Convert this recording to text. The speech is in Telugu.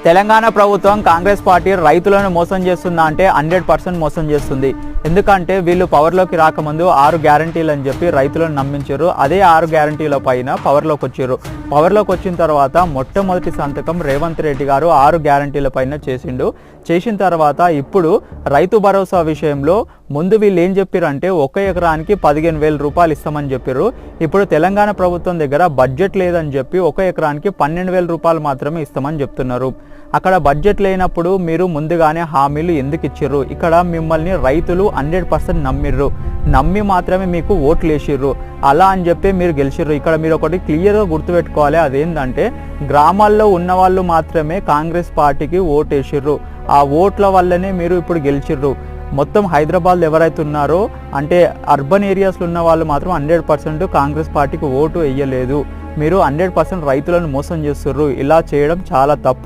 తెలంగాణ ప్రభుత్వం కాంగ్రెస్ పార్టీ రైతులను మోసం చేస్తుందా అంటే 100% మోసం చేస్తుంది. ఎందుకంటే వీళ్ళు పవర్లోకి రాకముందు 6 గ్యారంటీలు అని చెప్పి రైతులను నమ్మించారు. అదే 6 గ్యారంటీల పైన పవర్లోకి వచ్చారు. పవర్లోకి వచ్చిన తర్వాత మొట్టమొదటి సంతకం రేవంత్ రెడ్డి గారు 6 గ్యారంటీల పైన చేసిన తర్వాత ఇప్పుడు రైతు భరోసా విషయంలో ముందు వీళ్ళు ఏం చెప్పారంటే 1 ఎకరానికి 15,000 రూపాయలు ఇస్తామని చెప్పారు. ఇప్పుడు తెలంగాణ ప్రభుత్వం దగ్గర బడ్జెట్ లేదని చెప్పి 1 ఎకరానికి 12,000 రూపాయలు మాత్రమే ఇస్తామని చెప్తున్నారు. అక్కడ బడ్జెట్ లేనప్పుడు మీరు ముందుగానే హామీలు ఎందుకు ఇచ్చిర్రు? ఇక్కడ మిమ్మల్ని రైతులు 100% నమ్మి మాత్రమే మీకు ఓట్లు వేసిర్రు. అలా అని చెప్పి మీరు గెలిచిర్రు. ఇక్కడ మీరు ఒకటి క్లియర్గా గుర్తుపెట్టుకోవాలి, అదేంటంటే గ్రామాల్లో ఉన్న వాళ్ళు మాత్రమే కాంగ్రెస్ పార్టీకి ఓటు వేసిర్రు. ఆ ఓట్ల వల్లనే మీరు ఇప్పుడు గెలిచిర్రు. మొత్తం హైదరాబాద్లో ఎవరైతే ఉన్నారో అంటే అర్బన్ ఏరియాస్లో ఉన్న వాళ్ళు మాత్రం 100% కాంగ్రెస్ పార్టీకి ఓటు వేయలేదు. మీరు 100% రైతులను మోసం చేస్తుర్రు. ఇలా చేయడం చాలా తప్పు.